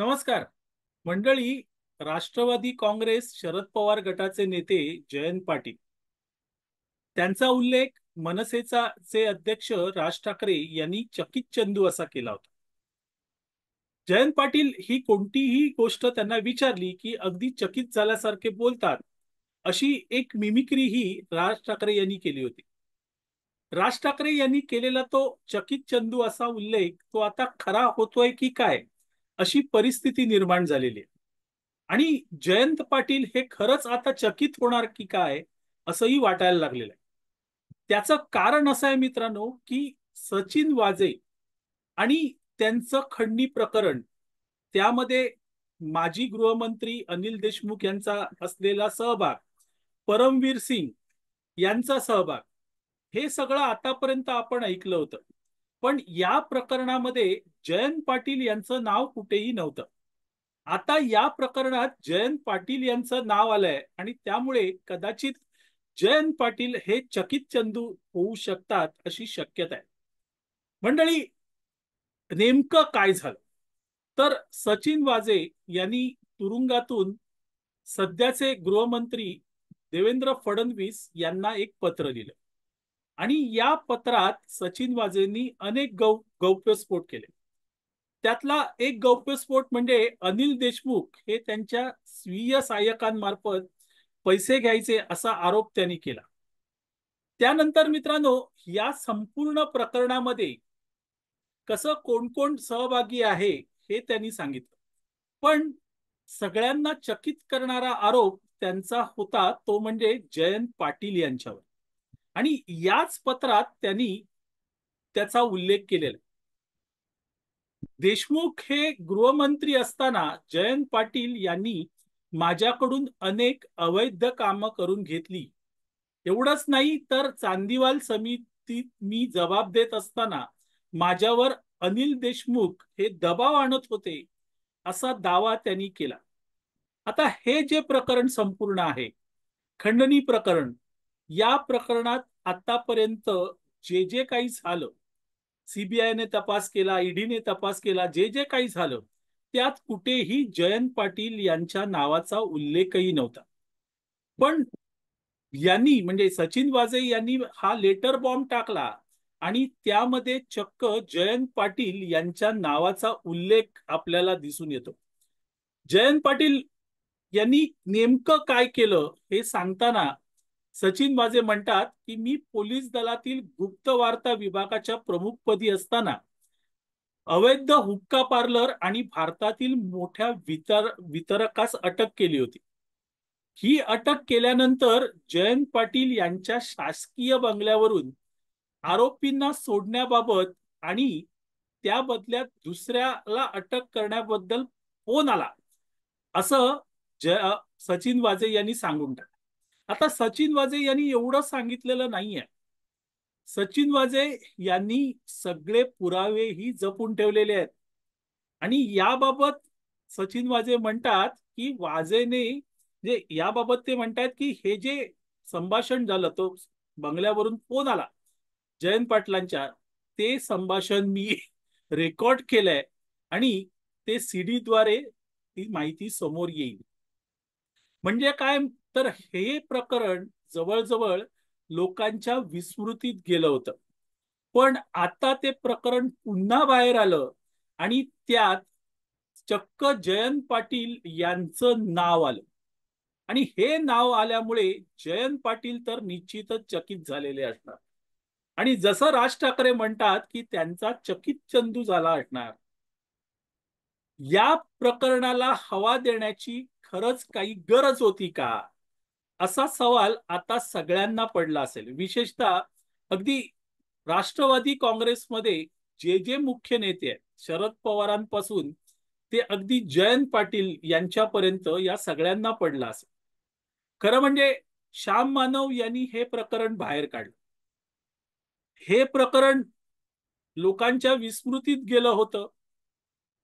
नमस्कार मंडळी. राष्ट्रवादी काँग्रेस शरद पवार गटाचे नेते जयंत पाटील त्यांचा उल्लेख मनसेचा चे अध्यक्ष राज ठाकरे यांनी चकित चंदू असा केला होता. जयंत पाटील ही कोणतीही गोष्ट त्यांना विचारली की अगदी चकित झाल्यासारखे बोलतात, अशी एक मिमिक्री ही राज ठाकरे यांनी केली होती. राज ठाकरे यांनी केलेला तो चकित चंदू असा उल्लेख तो आता खरा होतोय की काय, अशी परिस्थिती निर्माण झालेली आहे. आणि जयंत पाटील हे खरंच आता चकित होणार की काय असंही वाटायला लागलेलं आहे. त्याचं कारण असं आहे मित्रांनो, की सचिन वाझे आणि त्यांचं खंडणी प्रकरण, त्यामध्ये माजी गृहमंत्री अनिल देशमुख यांचा असलेला सहभाग, परमवीर सिंग यांचा सहभाग, हे सगळं आतापर्यंत आपण ऐकलं होतं. पण या प्रकरणामध्ये जयंत पाटील यांचं नाव कुठेही नव्हतं. आता या प्रकरणात जयंत पाटील यांचं नाव आलंय आणि त्यामुळे कदाचित जयंत पाटील हे चकित चंदू होऊ शकतात अशी शक्यता आहे. मंडळी, नेमकं काय झालं तर सचिन वाझे यांनी तुरुंगातून सध्याचे गृहमंत्री देवेंद्र फडणवीस यांना एक पत्र लिहिलं आणि या पत्रात सचिन वाझेंनी अनेक गौप्यस्फोट केले. त्यातला एक गौप्यस्फोट म्हणजे अनिल देशमुख हे त्यांच्या स्वीय सहाय्यकांमार्फत पैसे घ्यायचे असा आरोप त्यांनी केला. त्यानंतर मित्रांनो, या संपूर्ण प्रकरणामध्ये कसं कोण कोण सहभागी आहे हे त्यांनी सांगितलं. पण सगळ्यांना चकित करणारा आरोप त्यांचा होता तो म्हणजे जयंत पाटील यांच्यावर. आणि याच पत्रात त्यांनी त्याचा उल्लेख केलेला. देशमुख हे गृहमंत्री असताना जयंत पाटील यांनी माझ्याकडून अनेक अवैध कामं करून घेतली. एवढंच नाही तर चांदीवाल समितीत मी जबाब देत असताना माझ्यावर अनिल देशमुख हे दबाव आणत होते, असा दावा त्यांनी केला. आता हे जे प्रकरण संपूर्ण आहे, खंडणी प्रकरण, या प्रकरणात आतापर्यंत जे जे काही झालं, सीबीआयने तपास केला, ईडीने तपास केला, जे जे काही झालं त्यात कुठेही जयंत पाटील यांच्या नावाचा उल्लेखही नव्हता. पण यांनी म्हणजे सचिन वाझे यांनी हा लेटर बॉम्ब टाकला आणि त्यामध्ये चक्क जयंत पाटील यांच्या नावाचा उल्लेख आपल्याला दिसून येतो. जयंत पाटील यांनी नेमकं काय केलं हे सांगताना सचिन वाझे म्हणतात की मी पोलीस दलातील गुप्त वार्ता विभागाच्या प्रमुखपदी असताना अवैध हुक्का पार्लर आणि भारतातील मोठ्या वितरकास अटक केली होती. ही अटक केल्यानंतर जयंत पाटील यांच्या शासकीय बंगल्यावरून आरोपींना सोडण्याबाबत आणि त्या बदल्यात दुसऱ्याला अटक करण्याबद्दल फोन आला, असं सचिन वाझे यांनी सांगून टाकलं. आता सचिन वाझे यांनी एवढं सांगितलेलं नाहीये. सचिन वाझे यांनी सगळे पुरावेही जपून ठेवलेले आहेत आणि याबाबत सचिन वाझे म्हणतात की वाझेने जे याबाबत ते म्हणतात की हे जे संभाषण झालं, तो बंगल्यावरून फोन आला जयंत पाटलांच्या, ते संभाषण मी रेकॉर्ड केलंय आणि ते सीडी द्वारे ती माहिती समोर येईल. म्हणजे काय तर हे प्रकरण जवळजवळ लोकांच्या विस्मृतीत गेलं होतं. पण आता ते प्रकरण पुन्हा बाहेर आलं आणि त्यात चक्क जयंत पाटील यांचं नाव आलं. आणि हे नाव आल्यामुळे जयंत पाटील तर निश्चितच चकित झालेले असणार. आणि जसं राज ठाकरे म्हणतात की त्यांचा चकित चंदू झाला असणार. या प्रकरणाला हवा देण्याची खरंच काही गरज होती का, असा सवाल आता सगळ्यांना पडला असेल. विशेषतः अगदी राष्ट्रवादी काँग्रेसमध्ये जे जे मुख्य नेते आहेत, शरद पवारांपासून ते अगदी जयंत पाटील यांच्यापर्यंत या सगळ्यांना पडला असेल. खरं म्हणजे श्याम मानव यांनी हे प्रकरण बाहेर काढलं. हे प्रकरण लोकांच्या विस्मृतीत गेलं होतं.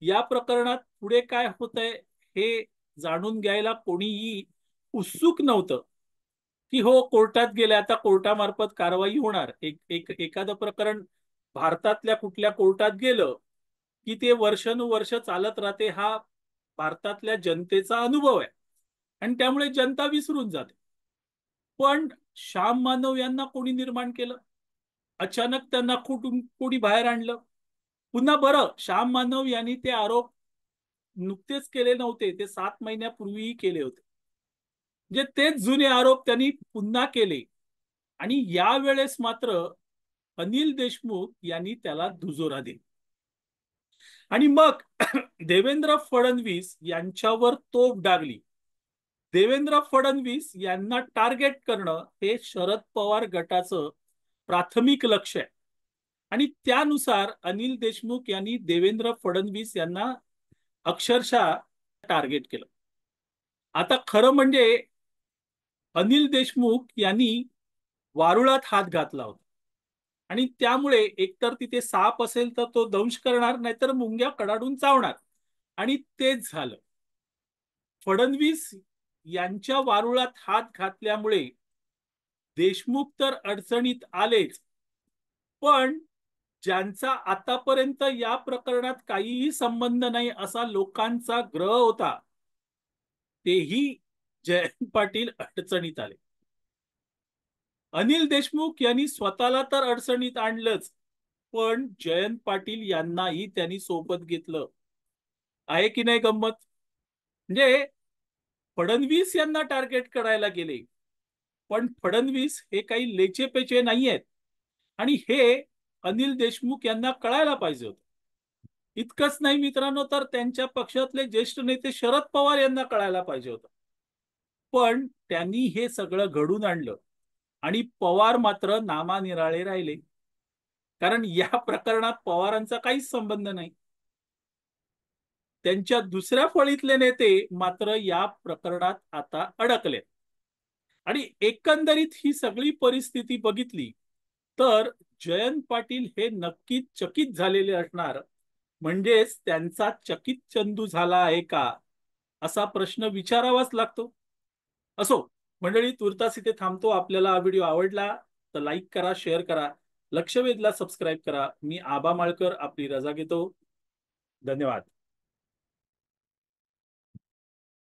या प्रकरणात पुढे काय होतंय हे जाणून घ्यायला कोणीही उत्सुक नव्हतं. की हो, कोर्टात गेले, आता कोर्टामार्फत कारवाई होणार. एखादं प्रकरण भारतातल्या कुठल्या कोर्टात गेलं की ते वर्षानुवर्ष चालत राहते. हा भारतातल्या जनतेचा अनुभव आहे आणि त्यामुळे जनता विसरून जाते. पण श्याम मानव यांना कोणी निर्माण केलं? अचानक त्यांना कुठून कोणी बाहेर आणलं? पुन्हा बरं, श्याम मानव यांनी ते आरोप नुकतेच केले नव्हते, ते 7 महिन्यापूर्वीही केले होते. म्हणजे तेच जुने आरोप त्यांनी पुन्हा केले आणि यावेळेस मात्र अनिल देशमुख यांनी त्याला दुजोरा दिला. आणि मग देवेंद्र फडणवीस यांच्यावर तोफ डागली. देवेंद्र फडणवीस यांना टार्गेट करणं हे शरद पवार गटाचं प्राथमिक लक्ष आहे आणि त्यानुसार अनिल देशमुख यांनी देवेंद्र फडणवीस यांना अक्षरशः टार्गेट केलं. आता खरं म्हणजे अनिल देशमुख यांनी वारुळात हात घातला होता आणि त्यामुळे एकतर तिथे साप असेल तर तो दंश करणार, नाहीतर मुंग्या कडाडून चावणार आणि तेच झालं. फडणवीस यांच्या वारुळात हात घातल्यामुळे देशमुख तर अडचणीत आलेच, पण ज्यांचा आतापर्यंत या प्रकरणात काहीही संबंध नाही असा लोकांचा ग्रह होता, तेही जयंत पाटील अडचणीत आले. अनिल देशमुख यांनी स्वतःला तर अडचणीत आणलंच, पण जयंत पाटील यांनाही त्यांनी सोबत घेतलं. आहे की नाही गंमत? म्हणजे फडणवीस यांना टार्गेट करायला गेले, पण फडणवीस हे काही लेचेपेचे नाही आहेत आणि हे अनिल देशमुख यांना कळायला पाहिजे होतं. इतकंच नाही मित्रांनो, तर त्यांच्या पक्षातले ज्येष्ठ नेते शरद पवार यांना कळायला पाहिजे होतं. पण त्यांनी हे सगळं घडून आणलं आणि पवार मात्र नामानिराळे राहिले, कारण या प्रकरणात पवारांचा काहीच संबंध नाही. त्यांच्या दुसऱ्या फळीतले नेते मात्र या प्रकरणात आता अडकले आणि एकंदरीत ही सगळी परिस्थिती बघितली तर जयंत पाटील हे नक्कीच चकित झालेले असणार. म्हणजेच त्यांचा चकित चंदू झाला आहे का, असा प्रश्न विचारावाच लागतो. असो मंडळी, तुर्तास इथे थांबतो. आपल्याला हा व्हिडिओ आवडला तर लाईक करा, शेअर करा, लक्षवेधला सबस्क्राईब करा. मी आबा माळकर आपली रजा घेतो. धन्यवाद.